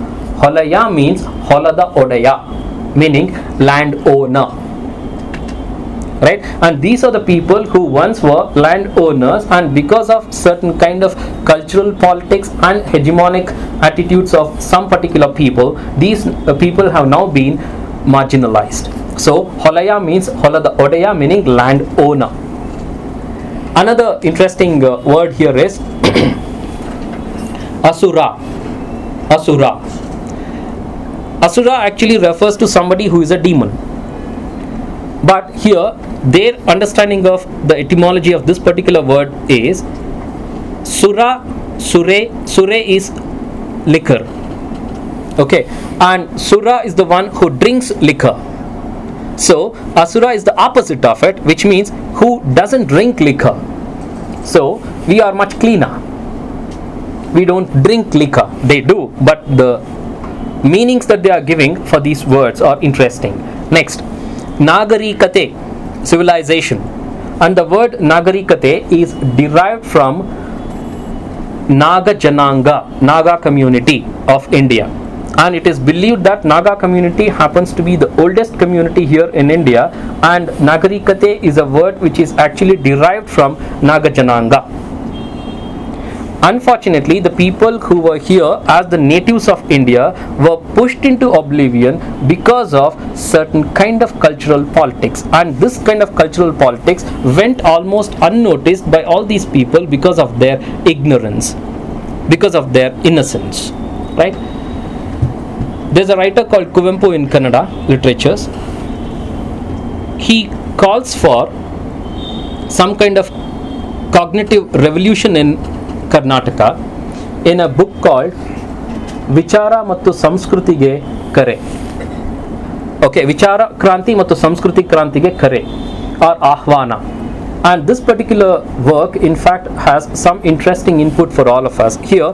Holaya means Holada Odaya, meaning land owner. right? And these are the people who once were landowners, and because of certain kind of cultural politics and hegemonic attitudes of some particular people, these people have now been marginalized. So Holaya means Holada Odeya, meaning landowner. Another interesting word here is Asura. Asura. Asura actually refers to somebody who is a demon. But here, their understanding of the etymology of this particular word is Sura, Sure is liquor. Okay, and Sura is the one who drinks liquor. So, Asura is the opposite of it, which means who doesn't drink liquor. So, we are much cleaner. We don't drink liquor. They do, but the meanings that they are giving for these words are interesting. Next, Nagarikate, civilization. And the word Nagarikate is derived from Naga Jananga, Naga community of India. And it is believed that Naga community happens to be the oldest community here in India, and Nagarikate is a word which is actually derived from Naga Jananga. Unfortunately, the people who were here as the natives of India were pushed into oblivion because of certain kind of cultural politics, and this kind of cultural politics went almost unnoticed by all these people because of their ignorance, because of their innocence, right? There's a writer called Kuvempu in Kannada literatures. He calls for some kind of cognitive revolution in Karnataka in a book called Vichara Mattu Samskrutige Kare. Okay, Vichara Kranti Mattu Samskruti Krantige Kare, or Ahvana. And this particular work in fact has some interesting input for all of us. Here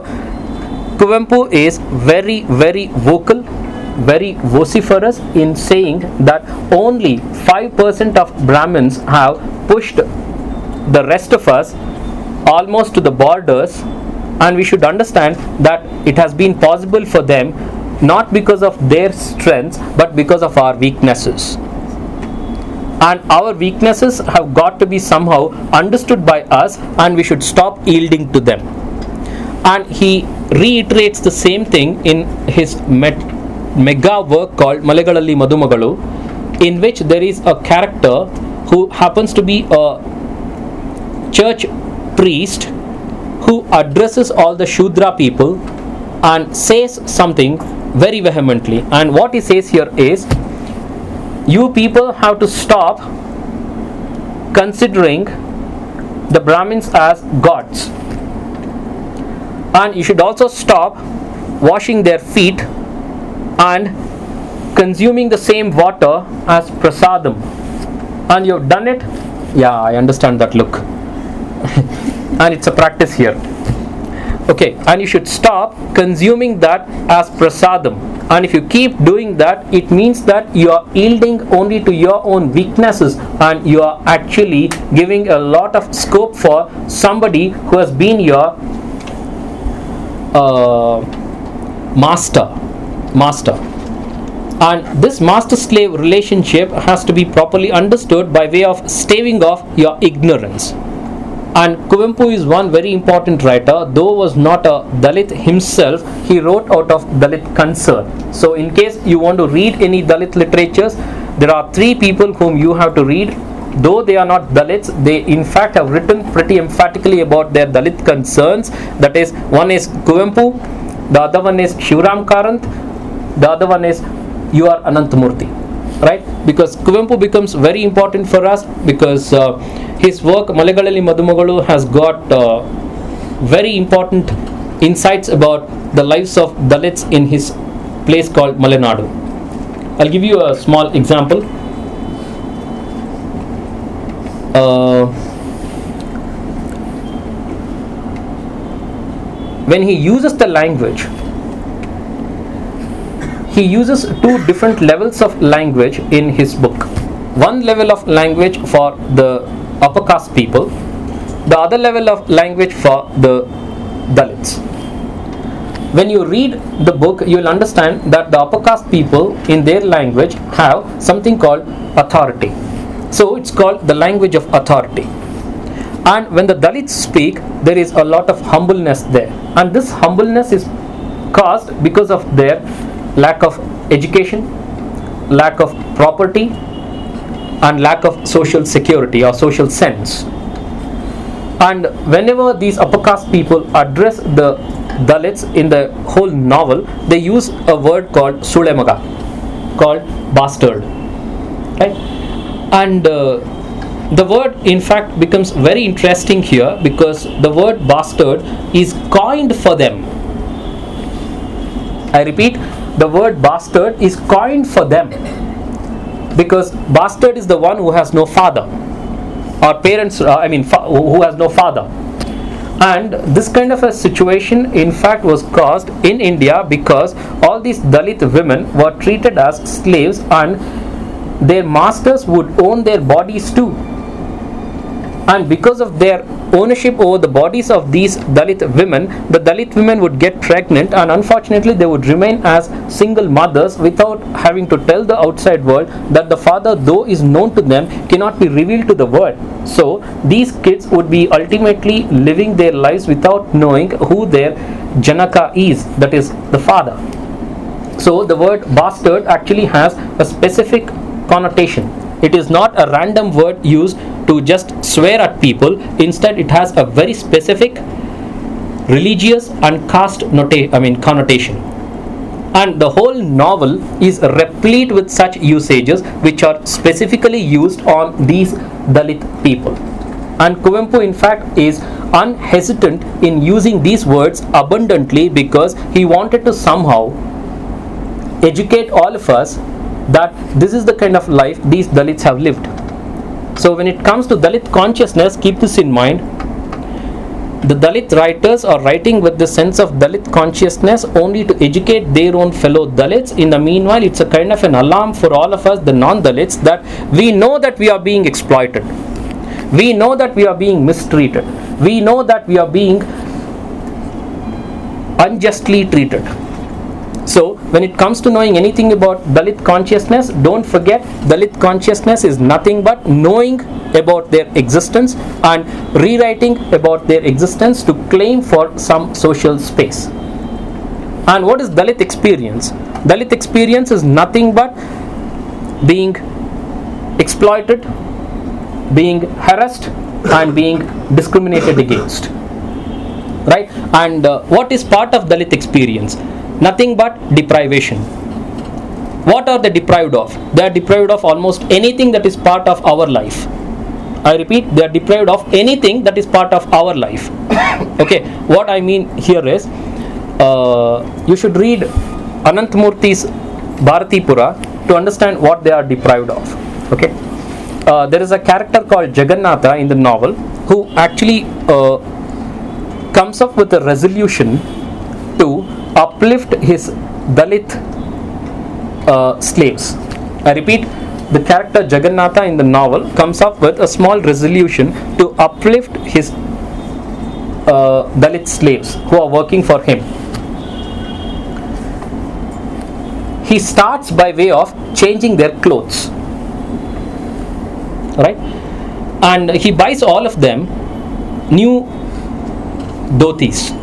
Kuvempu is very, very vocal, very vociferous in saying that only 5% of Brahmins have pushed the rest of us almost to the borders, and we should understand that it has been possible for them not because of their strengths but because of our weaknesses. And our weaknesses have got to be somehow understood by us, and we should stop yielding to them. And he reiterates the same thing in his mega work called Malegalalli Madumagalu, in which there is a character who happens to be a church priest who addresses all the Shudra people and says something very vehemently. And what he says here is, you people have to stop considering the Brahmins as gods, and you should also stop washing their feet and consuming the same water as prasadam. And you've done it? Yeah, I understand that look. And it's a practice here. Okay, and you should stop consuming that as prasadam. And if you keep doing that, it means that you are yielding only to your own weaknesses, and you are actually giving a lot of scope for somebody who has been your master. And this master-slave relationship has to be properly understood by way of staving off your ignorance. And Kuvempu is one very important writer. Though was not a Dalit himself, he wrote out of Dalit concern. So in case you want to read any Dalit literatures, there are three people whom you have to read. Though they are not Dalits, they in fact have written pretty emphatically about their Dalit concerns. That is, one is Kuvempu, the other one is Shivram Karanth, the other one is U.R. Ananthamurthy, right? Because Kuvempu becomes very important for us because his work Malegalalli Madumagalu has got very important insights about the lives of Dalits in his place called Malenadu. I'll give you a small example. When he uses the language, he uses two different levels of language in his book. One level of language for the upper caste people, the other level of language for the Dalits. When you read the book, you will understand that the upper caste people in their language have something called authority. So it's called the language of authority. And when the Dalits speak, there is a lot of humbleness there. And this humbleness is caused because of their lack of education, lack of property, and lack of social security or social sense. And whenever these upper caste people address the Dalits in the whole novel, they use a word called Sulemaga, called bastard. Right? And the word in fact becomes very interesting here because the word bastard is coined for them. I repeat, the word bastard is coined for them because bastard is the one who has no father, or parents, who has no father. And this kind of a situation in fact was caused in India because all these Dalit women were treated as slaves and their masters would own their bodies too. And because of their ownership over the bodies of these Dalit women, the Dalit women would get pregnant and unfortunately they would remain as single mothers without having to tell the outside world that the father, though is known to them, cannot be revealed to the world. So these kids would be ultimately living their lives without knowing who their Janaka is, that is the father. So the word bastard actually has a specific connotation. It is not a random word used to just swear at people. Instead, it has a very specific religious and caste connotation. And the whole novel is replete with such usages which are specifically used on these Dalit people. And Kuvempu in fact is unhesitant in using these words abundantly because he wanted to somehow educate all of us that this is the kind of life these Dalits have lived. So when it comes to Dalit consciousness, keep this in mind. The Dalit writers are writing with the sense of Dalit consciousness only to educate their own fellow Dalits. In the meanwhile, it's a kind of an alarm for all of us, the non-Dalits, that we know that we are being exploited. We know that we are being mistreated. We know that we are being unjustly treated. So when it comes to knowing anything about Dalit consciousness, don't forget Dalit consciousness is nothing but knowing about their existence and rewriting about their existence to claim for some social space. And what is Dalit experience? Dalit experience is nothing but being exploited, being harassed, and being discriminated against. Right? And what is part of Dalit experience? Nothing but deprivation. What are they deprived of? They are deprived of almost anything that is part of our life. I repeat, they are deprived of anything that is part of our life. Okay, what I mean here is, you should read Anantmurthi's Bharatipura to understand what they are deprived of. Okay, there is a character called Jagannatha in the novel who actually comes up with a resolution to uplift his Dalit slaves. I repeat, the character Jagannatha in the novel comes up with a small resolution to uplift his Dalit slaves who are working for him. He starts by way of changing their clothes. Right? And he buys all of them new dhotis.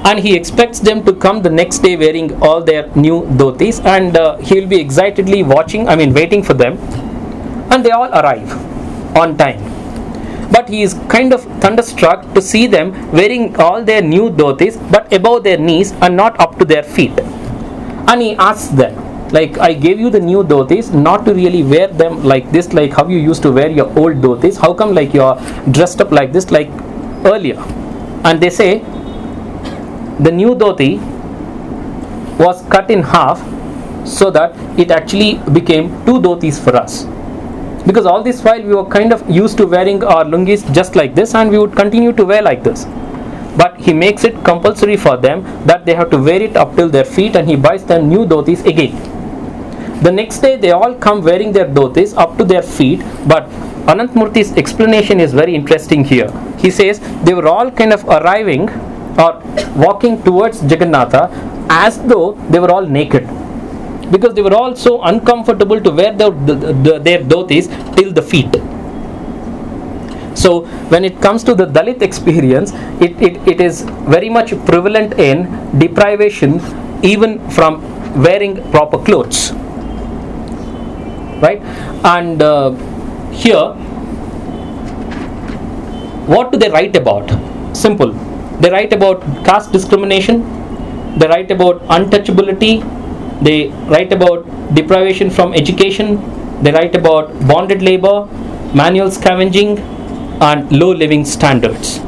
And he expects them to come the next day wearing all their new dhotis, and he will be excitedly waiting for them, and they all arrive on time. But he is kind of thunderstruck to see them wearing all their new dhotis but above their knees and not up to their feet. And he asks them, like, I gave you the new dhotis not to really wear them like this, like how you used to wear your old dhotis. How come like you are dressed up like this like earlier? And they say, the new dhoti was cut in half so that it actually became two dhotis for us. Because all this while we were kind of used to wearing our lungis just like this, and we would continue to wear like this. But he makes it compulsory for them that they have to wear it up till their feet, and he buys them new dhotis again. The next day they all come wearing their dhotis up to their feet, but Anantmurthi's explanation is very interesting here. He says they were all kind of arriving or walking towards Jagannatha as though they were all naked. because they were all so uncomfortable to wear their dhotis till the feet. So when it comes to the Dalit experience, it is very much prevalent in deprivation, even from wearing proper clothes, right? And here, what do they write about? Simple. They write about caste discrimination, they write about untouchability, they write about deprivation from education, they write about bonded labor, manual scavenging, and low living standards.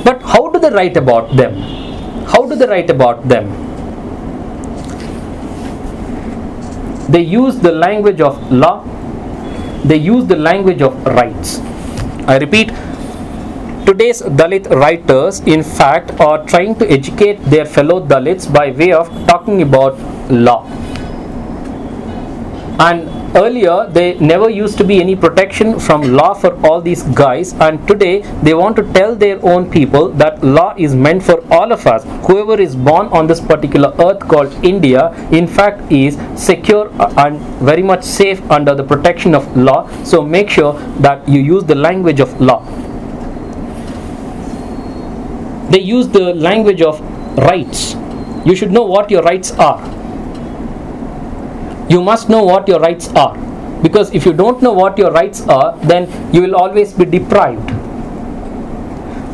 But how do they write about them? How do they write about them? They use the language of law, they use the language of rights. I repeat, today's Dalit writers, in fact, are trying to educate their fellow Dalits by way of talking about law. And earlier, there never used to be any protection from law for all these guys, and today they want to tell their own people that law is meant for all of us. Whoever is born on this particular earth called India, in fact, is secure and very much safe under the protection of law. So make sure that you use the language of law. They use the language of rights. You should know what your rights are. You must know what your rights are, because if you don't know what your rights are, then you will always be deprived.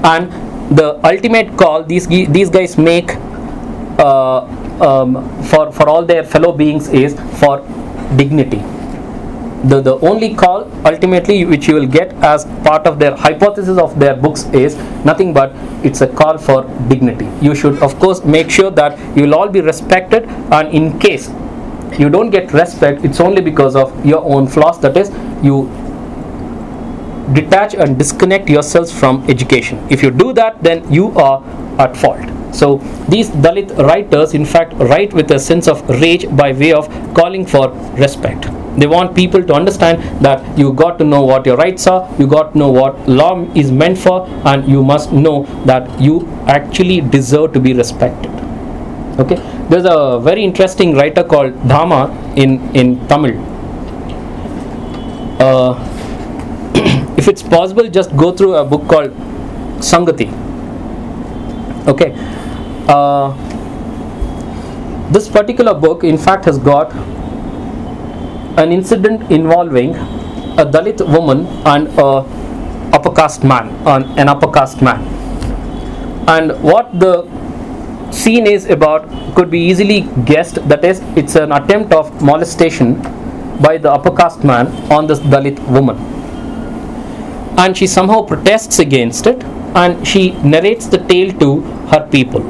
And the ultimate call these guys make for all their fellow beings is for dignity. The only call ultimately which you will get as part of their hypothesis of their books is nothing but it's a call for dignity. You should of course make sure that you will all be respected, and in case you don't get respect, it's only because of your own flaws, that is, you detach and disconnect yourselves from education. If you do that, then you are at fault. So these Dalit writers in fact write with a sense of rage by way of calling for respect. They want people to understand that you got to know what your rights are, you got to know what law is meant for, and you must know that you actually deserve to be respected. Okay, there's a very interesting writer called Dhama in Tamil. If it's possible, just go through a book called Sangati. Okay, this particular book in fact has got an incident involving a Dalit woman and a upper caste man, an upper caste man, and what the scene is about could be easily guessed. That is, it's an attempt of molestation by the upper caste man on this Dalit woman, and she somehow protests against it, and she narrates the tale to her people.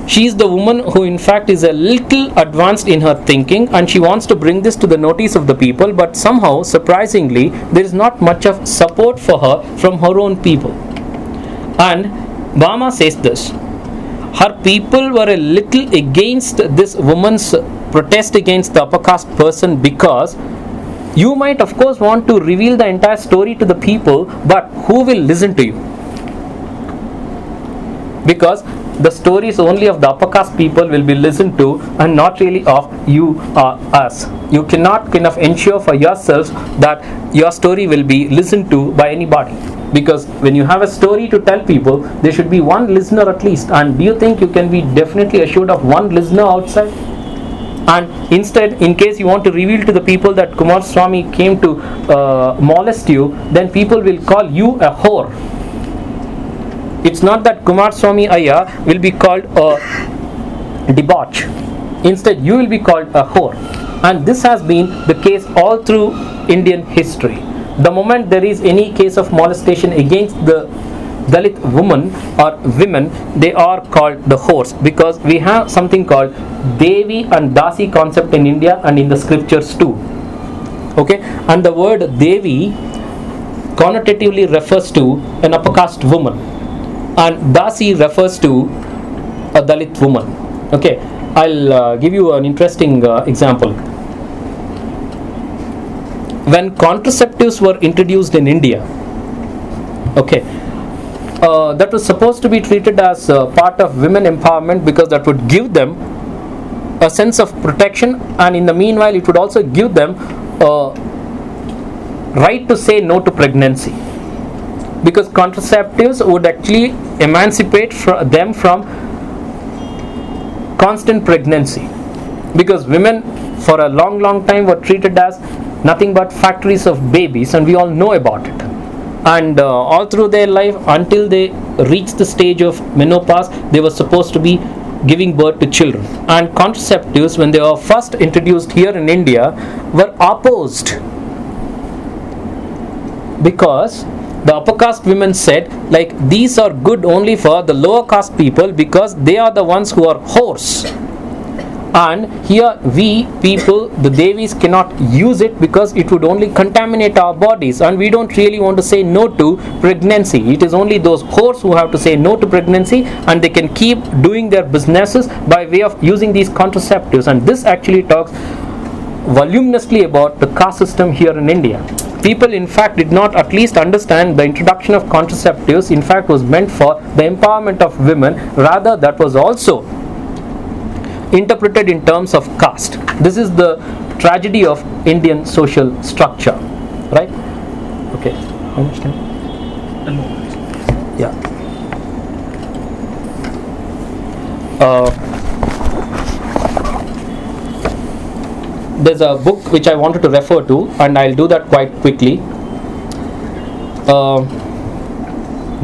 She is the woman who in fact is a little advanced in her thinking, and she wants to bring this to the notice of the people, but somehow surprisingly there is not much of support for her from her own people. And Bama says this: her people were a little against this woman's protest against the upper caste person, because you might of course want to reveal the entire story to the people, but who will listen to you? Because the stories only of the upper caste people will be listened to, and not really of you or us. You cannot kind of ensure for yourselves that your story will be listened to by anybody, because when you have a story to tell people, there should be one listener at least. And do you think you can be definitely assured of one listener outside? And instead, in case you want to reveal to the people that Kumaraswamy came to molest you, then people will call you a whore. It's not that Kumaraswamy Ayya will be called a debauch. Instead, you will be called a whore. And this has been the case all through Indian history. The moment there is any case of molestation against the Dalit woman or women, they are called the whores, because we have something called Devi and Dasi concept in India and in the scriptures too. Okay, and the word Devi connotatively refers to an upper caste woman, and Dasi refers to a Dalit woman. Okay, I'll give you an interesting example. When contraceptives were introduced in India, okay, that was supposed to be treated as part of women empowerment, because that would give them a sense of protection, and in the meanwhile it would also give them a right to say no to pregnancy, because contraceptives would actually emancipate them from constant pregnancy, because women for a long time were treated as nothing but factories of babies, and we all know about it. And all through their life, until they reached the stage of menopause, they were supposed to be giving birth to children. And contraceptives, when they were first introduced here in India, were opposed, because the upper caste women said, like, these are good only for the lower caste people because they are the ones who are whores, and here we people, the Devis, cannot use it because it would only contaminate our bodies, and we don't really want to say no to pregnancy. It is only those whores who have to say no to pregnancy, and they can keep doing their businesses by way of using these contraceptives. And this actually talks voluminously about the caste system here in India. People in fact did not at least understand the introduction of contraceptives in fact was meant for the empowerment of women, rather that was also interpreted in terms of caste. This is the tragedy of Indian social structure, right? Okay, how much time? Yeah. There's a book which I wanted to refer to, and I'll do that quite quickly.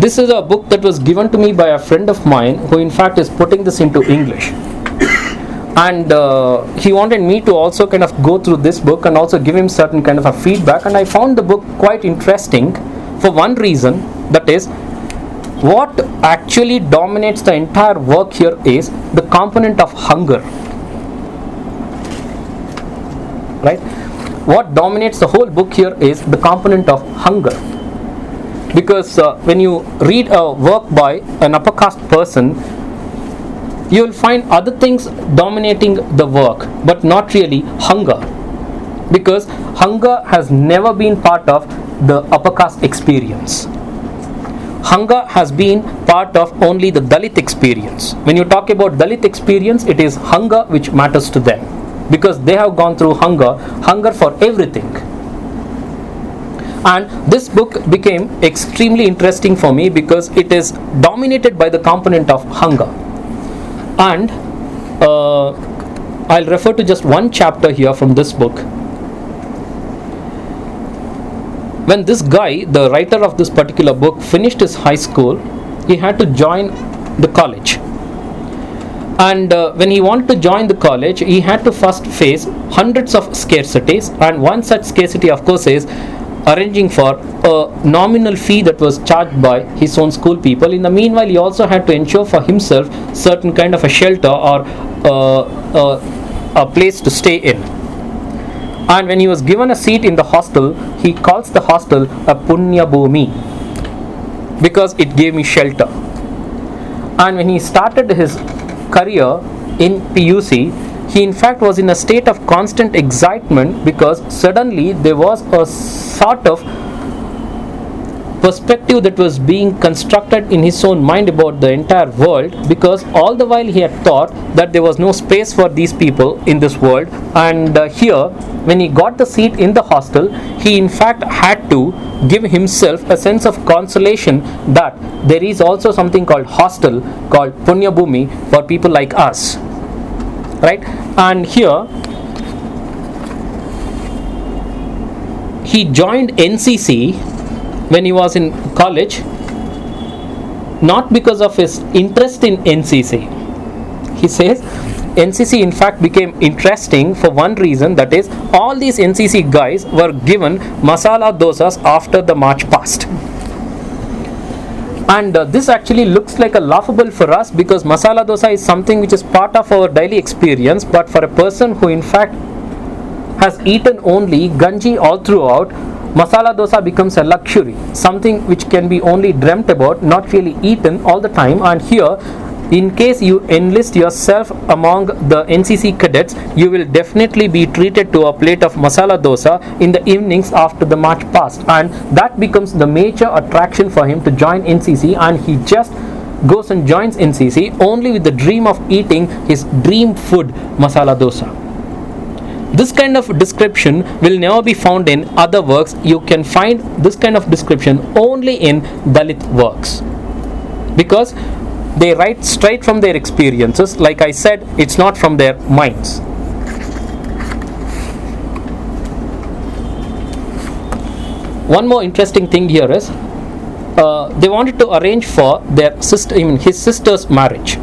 This is a book that was given to me by a friend of mine who in fact is putting this into English. And he wanted me to also kind of go through this book and also give him certain kind of a feedback, and I found the book quite interesting for one reason, that is, what actually dominates the entire work here is the component of hunger, right? What dominates the whole book here is the component of hunger, because when you read a work by an upper caste person, you will find other things dominating the work, but not really hunger, because hunger has never been part of the upper caste experience. Hunger has been part of only the Dalit experience. When you talk about Dalit experience, it is hunger which matters to them, because they have gone through hunger for everything. And this book became extremely interesting for me because it is dominated by the component of hunger. And I'll refer to just one chapter here from this book. When this guy, the writer of this particular book, finished his high school, he had to join the college. And when he wanted to join the college, he had to first face hundreds of scarcities, and one such scarcity, of course, is arranging for a nominal fee that was charged by his own school people. In the meanwhile, he also had to ensure for himself certain kind of a shelter or a place to stay in. And when he was given a seat in the hostel, he calls the hostel a Punya Bhumi, because it gave me shelter. And when he started his career in PUC, he in fact was in a state of constant excitement, because suddenly there was a sort of perspective that was being constructed in his own mind about the entire world, because all the while he had thought that there was no space for these people in this world. And here, when he got the seat in the hostel, he in fact had to give himself a sense of consolation that there is also something called hostel, called Punya Bhumi, for people like us, right? And here he joined NCC when he was in college, not because of his interest in NCC. He says NCC in fact became interesting for one reason, that is, all these NCC guys were given masala dosas after the march past. And this actually looks like a laughable for us, because masala dosa is something which is part of our daily experience, but for a person who in fact has eaten only ganji all throughout, masala dosa becomes a luxury, something which can be only dreamt about, not really eaten all the time. And here, in case you enlist yourself among the NCC cadets, you will definitely be treated to a plate of masala dosa in the evenings after the march past, and that becomes the major attraction for him to join NCC. And he just goes and joins NCC only with the dream of eating his dream food, masala dosa. This kind of description will never be found in other works. You can find this kind of description only in Dalit works, because they write straight from their experiences. Like I said, it's not from their minds. One more interesting thing here is they wanted to arrange for their sister, his sister's marriage.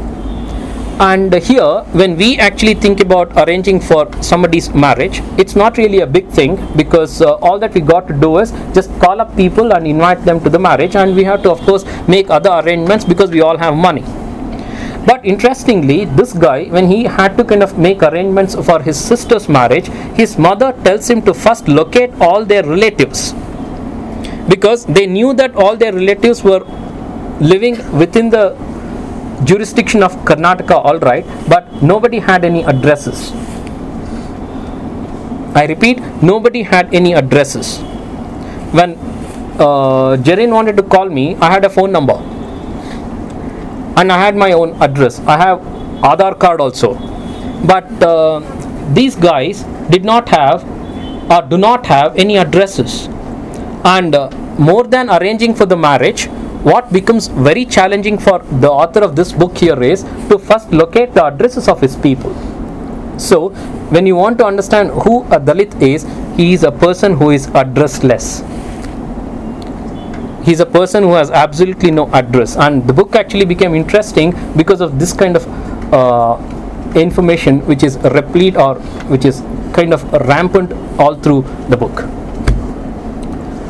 And here, when we actually think about arranging for somebody's marriage, it's not really a big thing, because all that we got to do is just call up people and invite them to the marriage, and we have to, of course, make other arrangements because we all have money. But interestingly, this guy, when he had to kind of make arrangements for his sister's marriage, his mother tells him to first locate all their relatives, because they knew that all their relatives were living within the jurisdiction of Karnataka, all right, but nobody had any addresses. I repeat, nobody had any addresses. When Jerrin wanted to call me, I had a phone number and I had my own address. I have Aadhaar card also, but these guys did not have or do not have any addresses. And more than arranging for the marriage, what becomes very challenging for the author of this book here is to first locate the addresses of his people. So when you want to understand who a Dalit is, he is a person who is addressless. He is a person who has absolutely no address. And the book actually became interesting because of this kind of information, which is replete, or which is kind of rampant all through the book.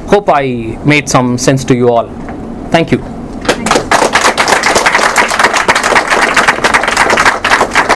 Hope I made some sense to you all. Thank you.